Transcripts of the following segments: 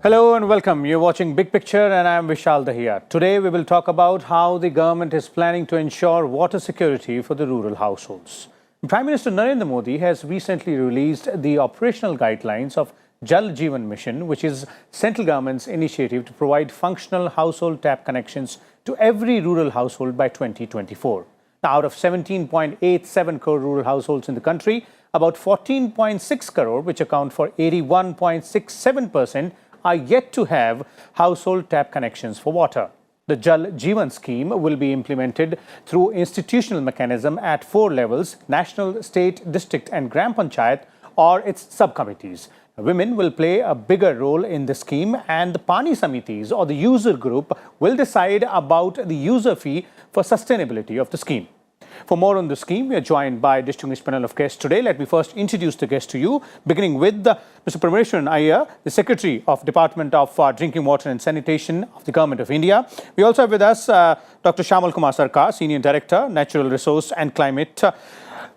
Hello and welcome. You're watching Big Picture and I'm Vishal Dahiya. Today we will talk about how the government is planning to ensure water security for the rural households. Prime Minister Narendra Modi has recently released the operational guidelines of Jal Jeevan Mission, which is central government's initiative to provide functional household tap connections to every rural household by 2024. Now, out of 17.87 crore rural households in the country, about 14.6 crore, which account for 81.67%, are yet to have household tap connections for water. The Jal Jeevan Scheme will be implemented through institutional mechanism at 4 levels: national, state, district and gram panchayat or its subcommittees. Women will play a bigger role in the scheme, and the paani samitis or the user group will decide about the user fee for sustainability of the scheme. For more on the scheme, we are joined by a distinguished panel of guests today. Let me first introduce the guests to you, beginning with Mr. Parameswaran Iyer, the Secretary of Department of Drinking Water and Sanitation of the Government of India. We also have with us Dr. Shamal Kumar Sarkar, Senior Director, Natural Resource and Climate.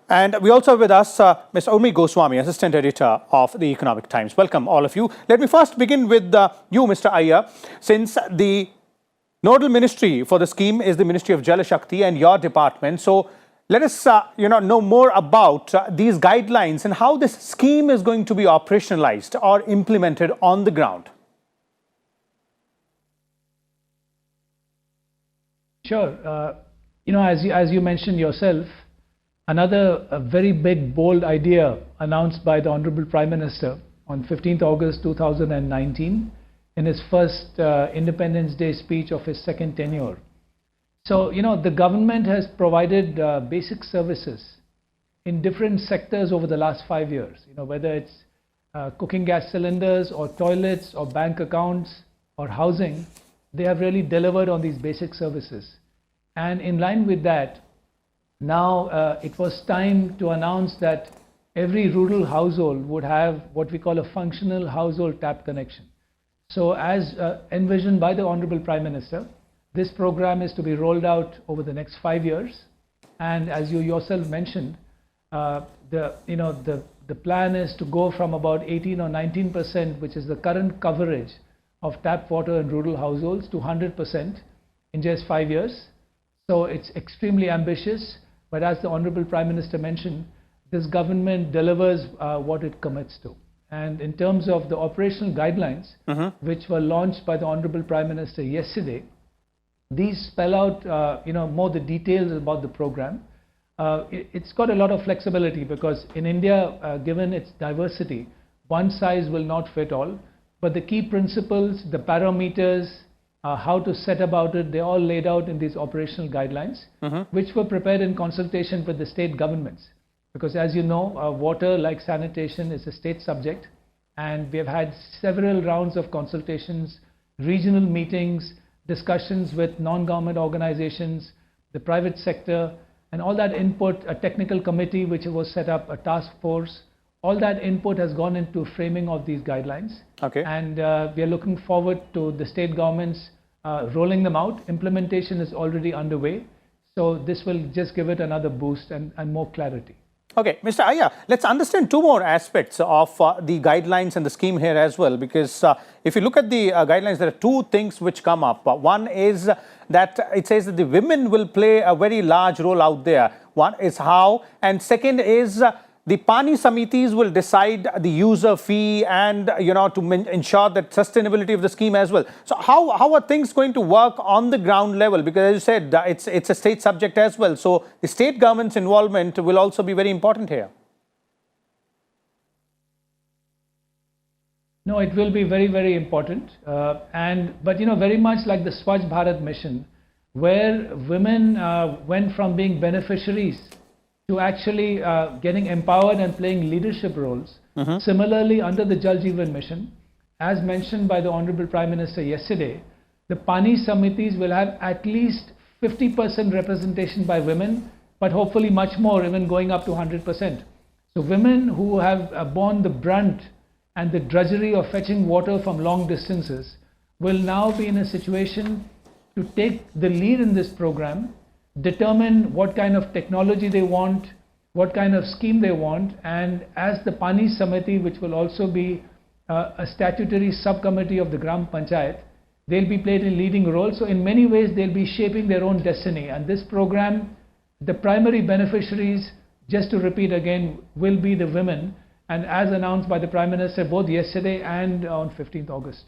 And we also have with us Ms. Urmi Goswami, Assistant Editor of the Economic Times. Welcome, all of you. Let me first begin with you, Mr. Iyer, since the nodal ministry for the scheme is the Ministry of Jal Shakti and your department. So let us know more about these guidelines and how this scheme is going to be operationalized or implemented on the ground. Sure. As you mentioned yourself, another very big, bold idea announced by the Honorable Prime Minister on 15th August 2019 in his first Independence Day speech of his second tenure. So, the government has provided basic services in different sectors over the last 5 years, whether it's cooking gas cylinders or toilets or bank accounts or housing. They have really delivered on these basic services. And in line with that, now it was time to announce that every rural household would have what we call a functional household tap connection. So as envisioned by the Honorable Prime Minister, this program is to be rolled out over the next 5 years. And as you yourself mentioned, the plan is to go from about 18 or 19%, which is the current coverage of tap water in rural households, to 100% in just 5 years. So it's extremely ambitious. But as the Honorable Prime Minister mentioned, this government delivers what it commits to. And in terms of the operational guidelines, which were launched by the Honorable Prime Minister yesterday, these spell out, more the details about the program. It's got a lot of flexibility because in India, given its diversity, one size will not fit all. But the key principles, the parameters, how to set about it, they're all laid out in these operational guidelines, which were prepared in consultation with the state governments. Because as you know, water, like sanitation, is a state subject. And we have had several rounds of consultations, regional meetings, discussions with non-government organizations, the private sector, and all that input, a technical committee which was set up, a task force, all that input has gone into framing of these guidelines. Okay. And we are looking forward to the state governments rolling them out. Implementation is already underway. So this will just give it another boost and more clarity. Okay, Mr. Iyer, let's understand two more aspects of the guidelines and the scheme here as well, because if you look at the guidelines, there are two things which come up. One is that it says that the women will play a very large role out there. One is how, and second is the paani samitis will decide the user fee and, to ensure that sustainability of the scheme as well. So how are things going to work on the ground level? Because as you said, it's a state subject as well. So the state government's involvement will also be very important here. No, it will be very, very important. But very much like the Swachh Bharat mission, where women went from being beneficiaries to actually getting empowered and playing leadership roles. Similarly, under the Jal Jeevan Mission, as mentioned by the Honorable Prime Minister yesterday, the paani samitis will have at least 50% representation by women, but hopefully much more, even going up to 100%. So women who have borne the brunt and the drudgery of fetching water from long distances will now be in a situation to take the lead in this program, determine what kind of technology they want, what kind of scheme they want, and as the Paani Samiti, which will also be a statutory subcommittee of the Gram Panchayat. They'll be played a leading role. So in many ways, they'll be shaping their own destiny. And this program, the primary beneficiaries, just to repeat again, will be the women. And as announced by the Prime Minister both yesterday and on 15th August.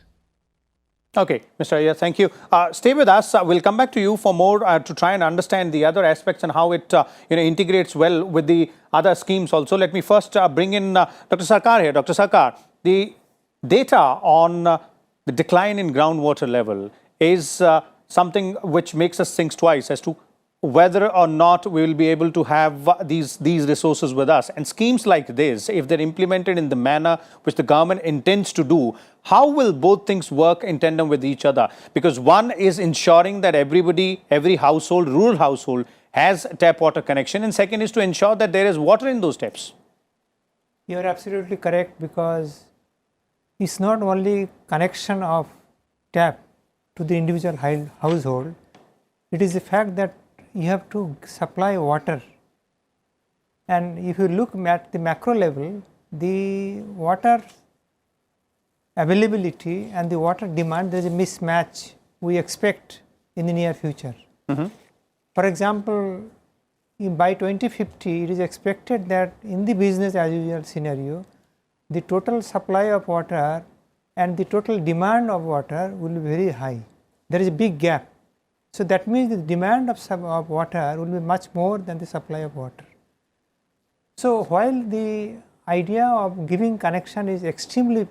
Okay, Mr. Iyer, thank you. Stay with us. We'll come back to you for more to try and understand the other aspects and how it integrates well with the other schemes also. Let me first bring in Dr. Sarkar here. Dr. Sarkar, the data on the decline in groundwater level is something which makes us think twice as to whether or not we will be able to have these resources with us. And schemes like this, if they're implemented in the manner which the government intends to do, how will both things work in tandem with each other? Because one is ensuring that everybody, every household, rural household, has tap water connection, and second is to ensure that there is water in those taps. You are absolutely correct, because it's not only connection of tap to the individual household, it is the fact that you have to supply water. And if you look at the macro level, the water availability and the water demand, there is a mismatch we expect in the near future. For example, by 2050, it is expected that in the business as usual scenario, the total supply of water and the total demand of water will be very high. There is a big gap. So that means the demand of water will be much more than the supply of water. So while the idea of giving connection is extremely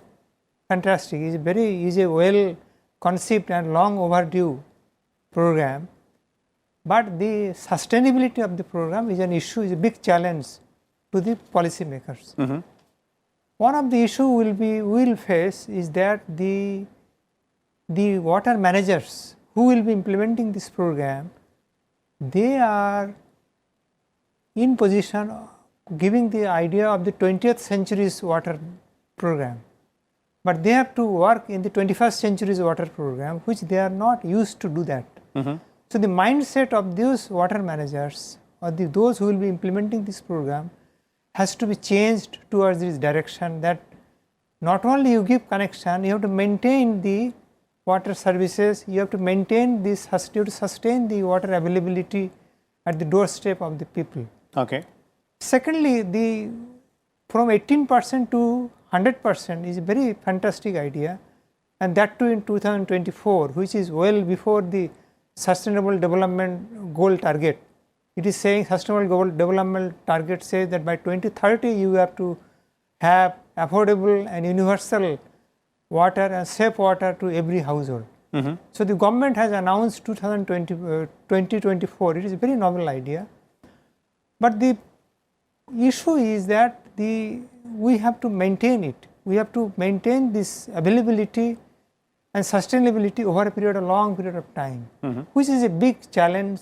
fantastic, is a well conceived and long overdue program, but the sustainability of the program is an issue, is a big challenge to the policy makers. One of the issue we will face is that the water managers who will be implementing this program, they are in position of giving the idea of the 20th century's water program, but they have to work in the 21st century's water program, which they are not used to do that. So the mindset of those water managers or those who will be implementing this program has to be changed towards this direction, that not only you give connection, you have to maintain the water services, you have to maintain this, you have to sustain the water availability at the doorstep of the people. Okay. Secondly, from 18% to 100% is a very fantastic idea, and that too in 2024, which is well before the Sustainable Development Goal target. It is saying Sustainable Development Target says that by 2030 you have to have affordable and universal water and safe water to every household. So the government has announced 2024. It is a very novel idea, but the issue is that we have to maintain it. We have to maintain this availability and sustainability over a long period of time, which is a big challenge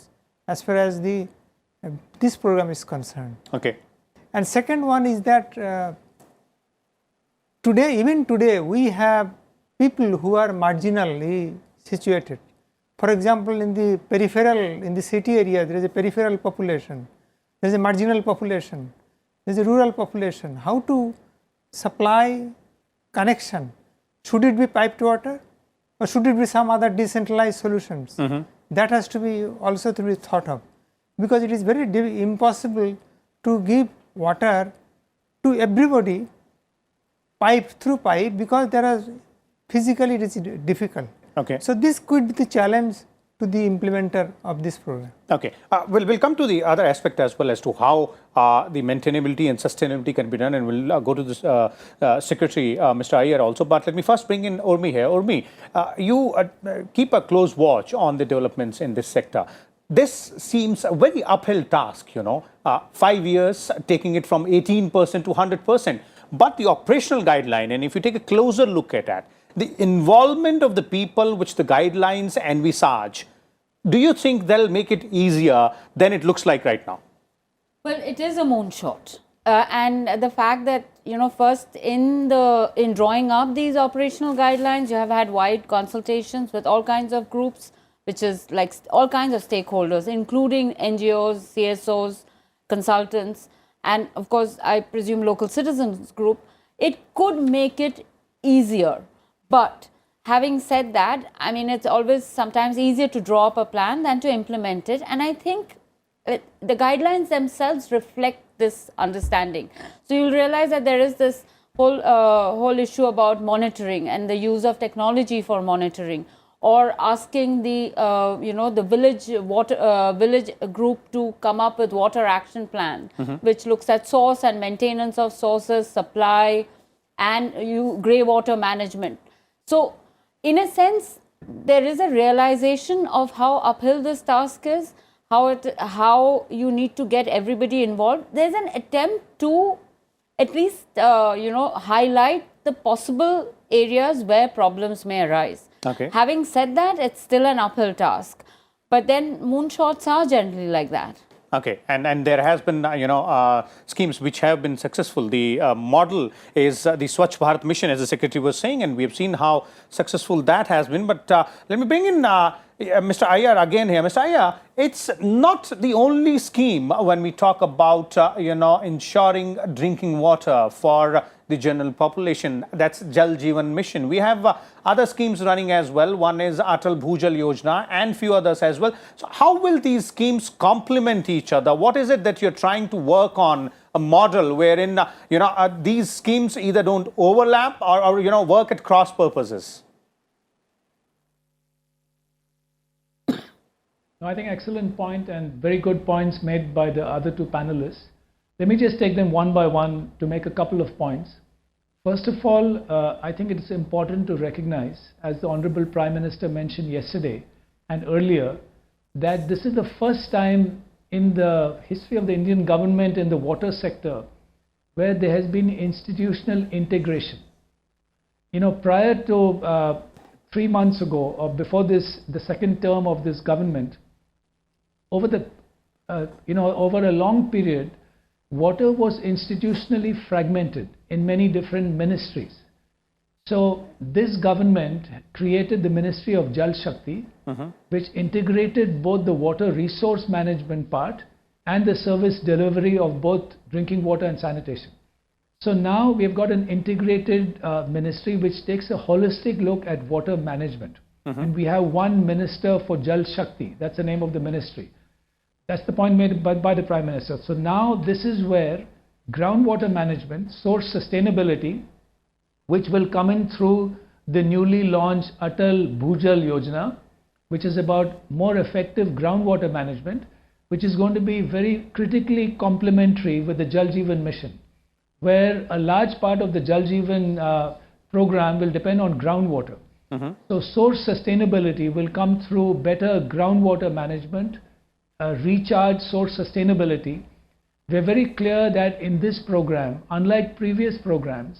as far as this program is concerned. Okay. And second one is that even today, we have people who are marginally situated. For example, in the city area, there is a peripheral population, there is a marginal population, there is a rural population. How to supply connection? Should it be piped water, or should it be some other decentralized solutions? That has to be also to be thought of, because it is very impossible to give water to everybody pipe through pipe, because there are physically it is difficult. Okay. So this could be the challenge to the implementer of this program. Okay. We'll come to the other aspect as well as to how the maintainability and sustainability can be done, and we'll go to this Secretary, Mr. Iyer also. But let me first bring in Urmi here. Urmi, you keep a close watch on the developments in this sector. This seems a very uphill task, 5 years, taking it from 18% to 100%. But the operational guideline, and if you take a closer look at that, the involvement of the people which the guidelines envisage, do you think they'll make it easier than it looks like right now? Well, it is a moonshot. And the fact that, first in drawing up these operational guidelines, you have had wide consultations with all kinds of groups, which is like all kinds of stakeholders, including NGOs, CSOs, consultants, and of course, I presume local citizens group. It could make it easier. But having said that, I mean, it's always sometimes easier to draw up a plan than to implement it. And I think the guidelines themselves reflect this understanding. So you'll realize that there is this whole issue about monitoring and the use of technology for monitoring, or asking the the village group to come up with water action plan, which looks at source and maintenance of sources, supply, and grey water management. So in a sense, there is a realization of how uphill this task is, how you need to get everybody involved. There's an attempt to at least highlight the possible areas where problems may arise. Okay. Having said that, it's still an uphill task. But then moonshots are generally like that. Okay, and there has been schemes which have been successful. The model is the Swachh Bharat Mission, as the Secretary was saying, and we have seen how successful that has been. But let me bring in Mr. Iyer again here. Mr. Iyer, it's not the only scheme when we talk about ensuring drinking water for the general population. That's Jal Jeevan Mission. We have other schemes running as well. One is Atal Bhujal Yojana and few others as well. So how will these schemes complement each other? What is it that you're trying to work on, a model wherein these schemes either don't overlap or work at cross purposes? No, I think excellent point and very good points made by the other two panelists. Let me just take them one by one to make a couple of points. First of all, I think it is important to recognize, as the Honorable Prime Minister mentioned yesterday and earlier, that this is the first time in the history of the Indian government in the water sector where there has been institutional integration. Prior to 3 months ago, or before the second term of this government, over a long period, water was institutionally fragmented in many different ministries. So this government created the Ministry of Jal Shakti, which integrated both the water resource management part and the service delivery of both drinking water and sanitation. So now we have got an integrated ministry which takes a holistic look at water management. And we have one minister for Jal Shakti. That's the name of the ministry. That's the point made by the Prime Minister. So now this is where groundwater management, source sustainability, which will come in through the newly launched Atal Bhujal Yojana, which is about more effective groundwater management, which is going to be very critically complementary with the Jal Jeevan Mission, where a large part of the Jal Jeevan program will depend on groundwater. So source sustainability will come through better groundwater management, recharge source sustainability. We're very clear that in this program, unlike previous programs,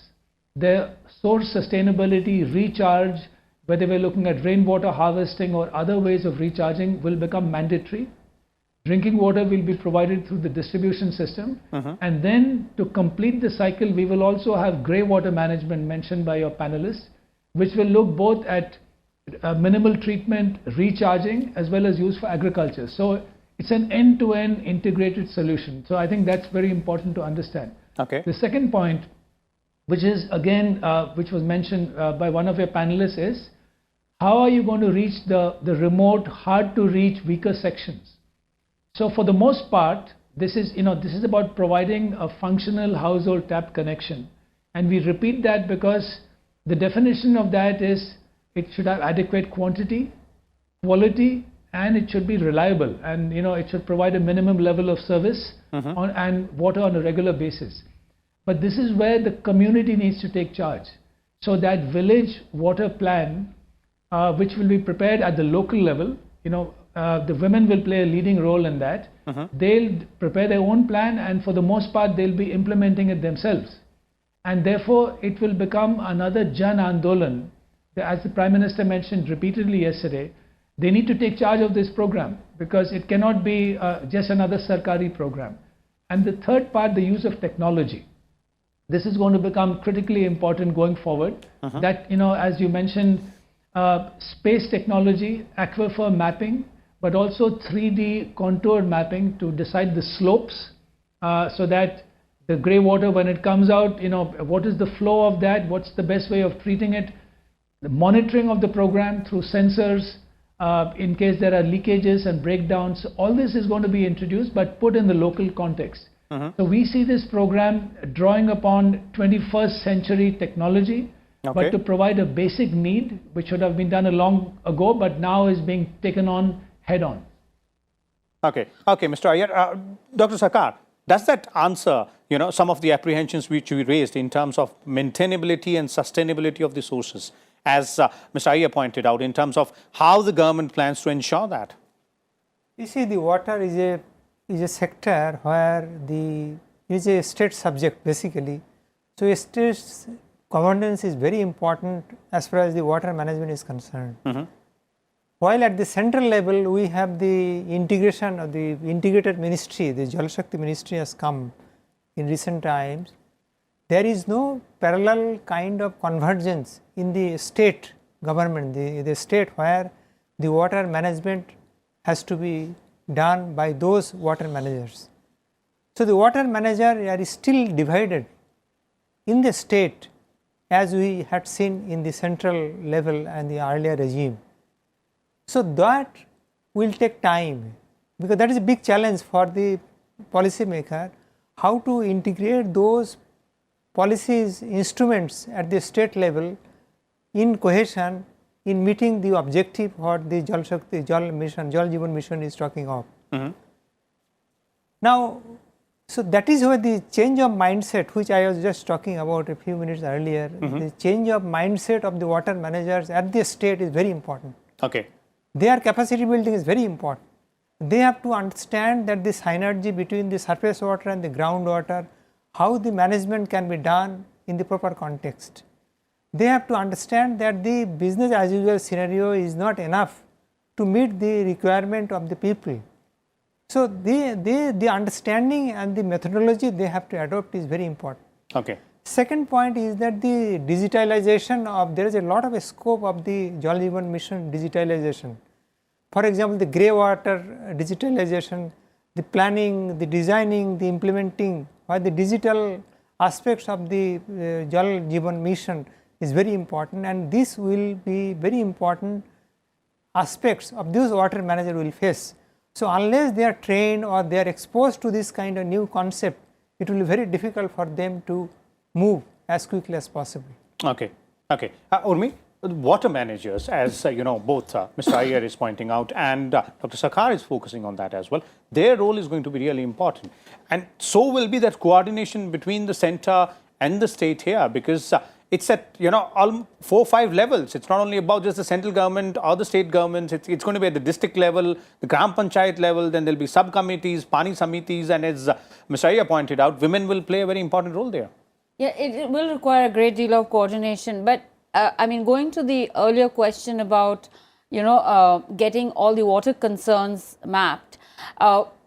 the source sustainability recharge, whether we're looking at rainwater harvesting or other ways of recharging, will become mandatory. Drinking water will be provided through the distribution system. And then to complete the cycle, we will also have grey water management mentioned by your panelists, which will look both at minimal treatment, recharging, as well as use for agriculture. So it's an end-to-end integrated solution. So I think that's very important to understand. Okay. The second point, which is again, which was mentioned by one of your panelists, is how are you going to reach the remote, hard to reach, weaker sections? So for the most part, this is about providing a functional household tap connection. And we repeat that because the definition of that is it should have adequate quantity, quality, and it should be reliable. And it should provide a minimum level of service and water on a regular basis. But this is where the community needs to take charge. So that village water plan, which will be prepared at the local level, the women will play a leading role in that. They'll prepare their own plan, and for the most part, they'll be implementing it themselves. And therefore, it will become another Jan Andolan. As the Prime Minister mentioned repeatedly yesterday, they need to take charge of this program because it cannot be just another Sarkari program. And the third part, the use of technology. This is going to become critically important going forward. That, as you mentioned, space technology, aquifer mapping, but also 3D contour mapping to decide the slopes so that The grey water, when it comes out, what is the flow of that? What's the best way of treating it? The monitoring of the program through sensors, in case there are leakages and breakdowns, all this is going to be introduced but put in the local context. So we see this program drawing upon 21st century technology, but to provide a basic need which should have been done a long ago but now is being taken on head on. Okay, Mr. Iyer. Dr. Sarkar, does that answer some of the apprehensions which we raised in terms of maintainability and sustainability of the sources, as Mr. Iyer pointed out, in terms of how the government plans to ensure that? You see, the water is a sector where it is a state subject basically. So a state's governance is very important as far as the water management is concerned. While at the central level we have the integration of the integrated ministry, the Jal Shakti ministry has come in recent times. There is no parallel kind of convergence in the state government, the state where the water management has to be done by those water managers. So the water manager are still divided in the state as we had seen in the central level and the earlier regime. So that will take time, because that is a big challenge for the policy maker, how to integrate those policies, instruments at the state level in cohesion in meeting the objective what the Jal Jeevan Mission is talking of. Now, so that is where the change of mindset, which I was just talking about a few minutes earlier, the change of mindset of the water managers at the state is very important. Their capacity building is very important. They have to understand that the synergy between the surface water and the groundwater, how the management can be done in the proper context. They have to understand that the business as usual scenario is not enough to meet the requirement of the people. So the understanding and the methodology they have to adopt is very important. Second point is that the digitalization of, there is a lot of scope of the Jal Jeevan Mission digitalization. For example, the grey water digitalization, the planning, the designing, the implementing, or the digital aspects of the Jal Jeevan Mission is very important, and this will be very important aspects of this water manager will face. So unless they are trained or they are exposed to this kind of new concept, it will be very difficult for them to move as quickly as possible. Urmi, water managers, as both Mr. Iyer is pointing out and Dr. Sarkar is focusing on that as well, their role is going to be really important, and so will be that coordination between the center and the state here, because it's at 4 or 5 levels. It's not only about just the central government or the state governments, it's going to be at the district level, the gram panchayat level, then there will be subcommittees, paani samitis, and as Mr. Iyer pointed out, women will play a very important role there. Yeah, it will require a great deal of coordination, but I mean, going to the earlier question about, getting all the water concerns mapped,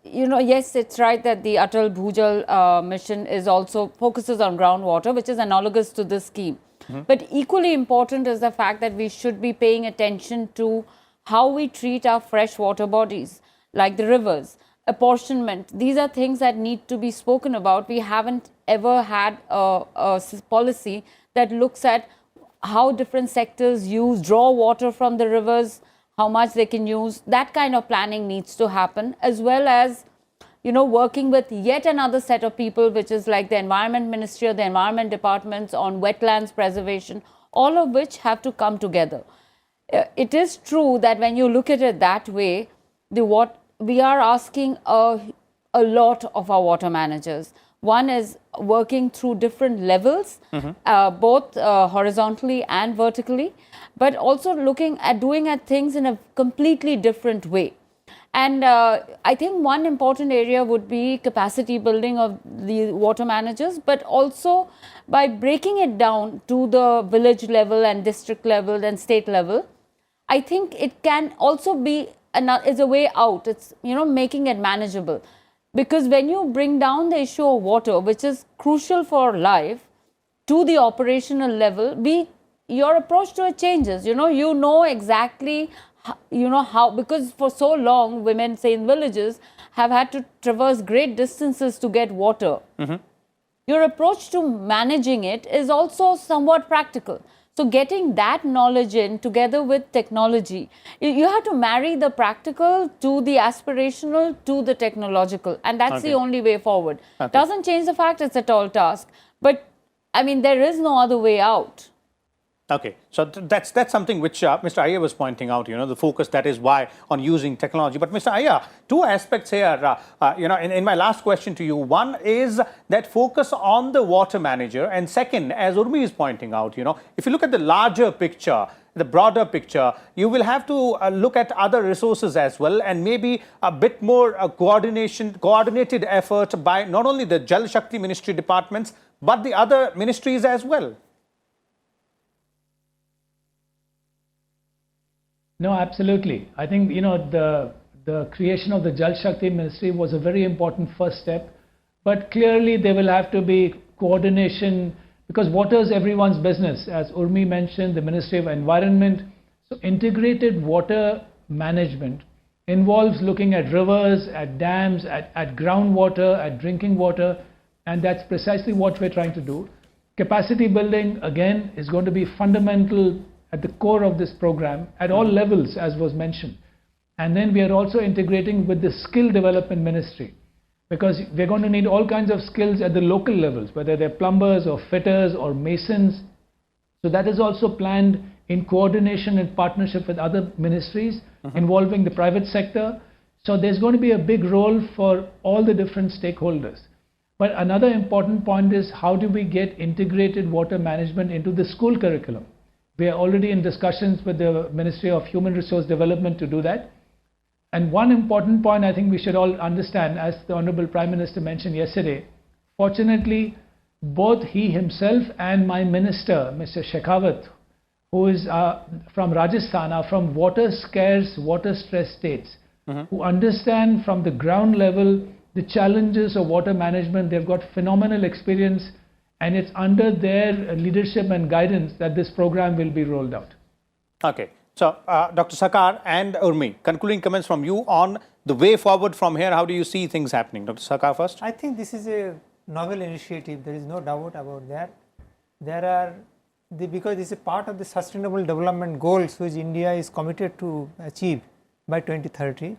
yes, it's right that the Atal Bhujal mission is also focuses on groundwater, which is analogous to this scheme. But equally important is the fact that we should be paying attention to how we treat our freshwater bodies, like the rivers, apportionment. These are things that need to be spoken about. We haven't ever had a policy that looks at how different sectors draw water from the rivers, how much they can use. That kind of planning needs to happen, as well as working with yet another set of people, which is like the Environment Ministry or the Environment Departments on wetlands preservation, all of which have to come together. It is true that when you look at it that way, we are asking a lot of our water managers. One is working through different levels, both horizontally and vertically, but also looking at doing things in a completely different way. And I think one important area would be capacity building of the water managers, but also by breaking it down to the village level and district level and state level. I think it can also be is a way out. It's making it manageable. Because when you bring down the issue of water, which is crucial for life, to the operational level, your approach to it changes. You know exactly, how, because for so long, women, say in villages, have had to traverse great distances to get water. your approach to managing it is also somewhat practical. So getting that knowledge in together with technology, you have to marry the practical to the aspirational to the technological, and that's the only way forward. Doesn't change the fact it's a tall task, but I mean, there is no other way out. Okay, so that's something which Mr. Iyer was pointing out, the focus that is why on using technology. But Mr. Iyer, two aspects here, in my last question to you. One is that focus on the water manager, and second, as Urmi is pointing out, if you look at the larger picture, the broader picture, you will have to look at other resources as well, and maybe a bit more coordinated effort by not only the Jal Shakti ministry departments, but the other ministries as well. No, absolutely. I think, the creation of the Jal Shakti Ministry was a very important first step. But clearly there will have to be coordination, because water is everyone's business. As Urmi mentioned, the Ministry of Environment. So integrated water management involves looking at rivers, at dams, at groundwater, at drinking water. And that's precisely what we're trying to do. Capacity building, again, is going to be fundamental at the core of this program at all levels, as was mentioned. And then we are also integrating with the skill development ministry, because we're going to need all kinds of skills at the local levels, whether they're plumbers or fitters or masons. So that is also planned in coordination and partnership with other ministries involving the private sector. So there's going to be a big role for all the different stakeholders. But another important point is, how do we get integrated water management into the school curriculum? We are already in discussions with the Ministry of Human Resource Development to do that. And one important point I think we should all understand, as the Honorable Prime Minister mentioned yesterday, fortunately, both he himself and my minister, Mr. Shekhawat, who is from Rajasthan, are from water-scarce, water-stressed states, who understand from the ground level the challenges of water management. They've got phenomenal experience, and it's under their leadership and guidance that this program will be rolled out. Okay. So, Dr. Sakar and Urmi, concluding comments from you on the way forward from here. How do you see things happening? Dr. Sakar first. I think this is a novel initiative. There is no doubt about that. Because this is a part of the Sustainable Development Goals which India is committed to achieve by 2030.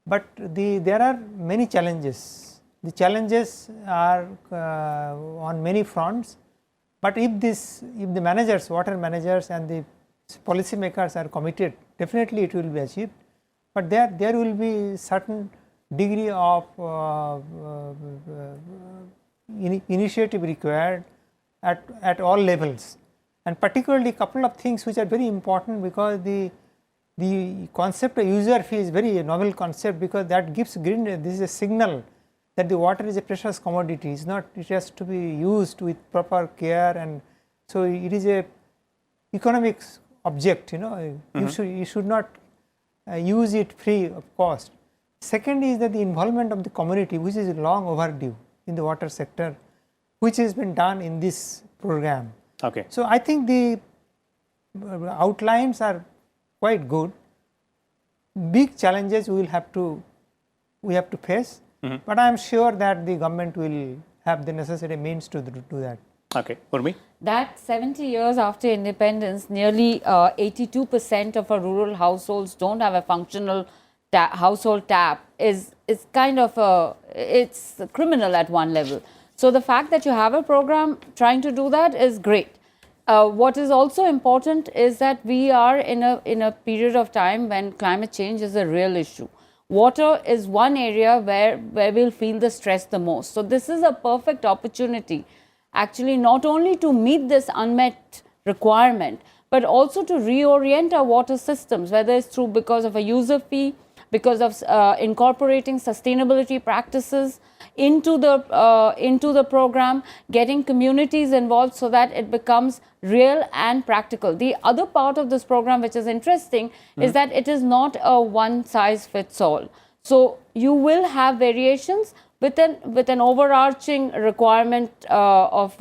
But there are many challenges. The challenges are on many fronts, but if the managers, water managers and the policy makers are committed, definitely it will be achieved. But there will be certain degree of initiative required at all levels, and particularly a couple of things which are very important, because the concept of user fee is very novel concept, because that gives this is a signal that the water is a precious commodity. It has to be used with proper care, and so it is a economics object. You should not use it free of cost. Second is that the involvement of the community, which is long overdue in the water sector, which has been done in this program. Okay. So I think the outlines are quite good. Big challenges we have to face. But I am sure that the government will have the necessary means to do that. Okay, Urmi? That 70 years after independence, nearly 82% of our rural households don't have a functional household tap is kind of it's criminal at one level. So the fact that you have a program trying to do that is great. What is also important is that we are in a period of time when climate change is a real issue. Water is one area where we'll feel the stress the most. So this is a perfect opportunity, actually, not only to meet this unmet requirement, but also to reorient our water systems, whether it's because of a user fee, because of incorporating sustainability practices into the program, getting communities involved so that it becomes real and practical. The other part of this program, which is interesting, is that it is not a one-size-fits-all. So you will have variations with an overarching requirement of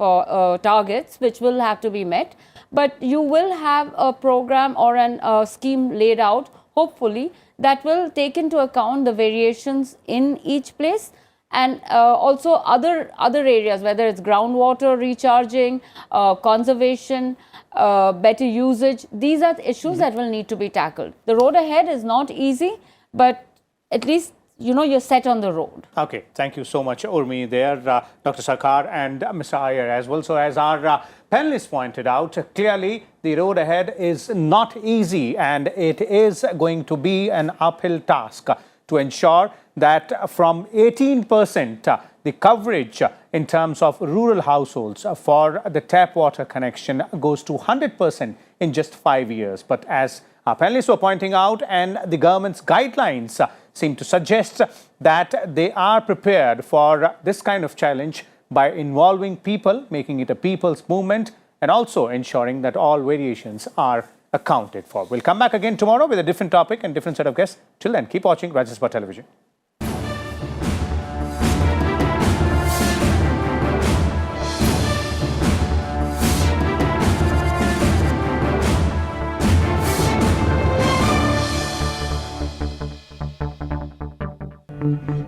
targets which will have to be met, but you will have a program or a scheme laid out, hopefully, that will take into account the variations in each place and also other areas, whether it's groundwater recharging, conservation, better usage. These are the issues that will need to be tackled. The road ahead is not easy, but at least you're set on the road. Okay, thank you so much, Urmi, there, Dr. Sarkar and Mr. Iyer as well. So as our panelists pointed out, clearly the road ahead is not easy, and it is going to be an uphill task to ensure that from 18% the coverage in terms of rural households for the tap water connection goes to 100% in just 5 years. But as our panelists were pointing out, and the government's guidelines seem to suggest that they are prepared for this kind of challenge by involving people, making it a people's movement, and also ensuring that all variations are accounted for. We'll come back again tomorrow with a different topic and different set of guests. Till then, keep watching Rajya Sabha Television. Mm-hmm.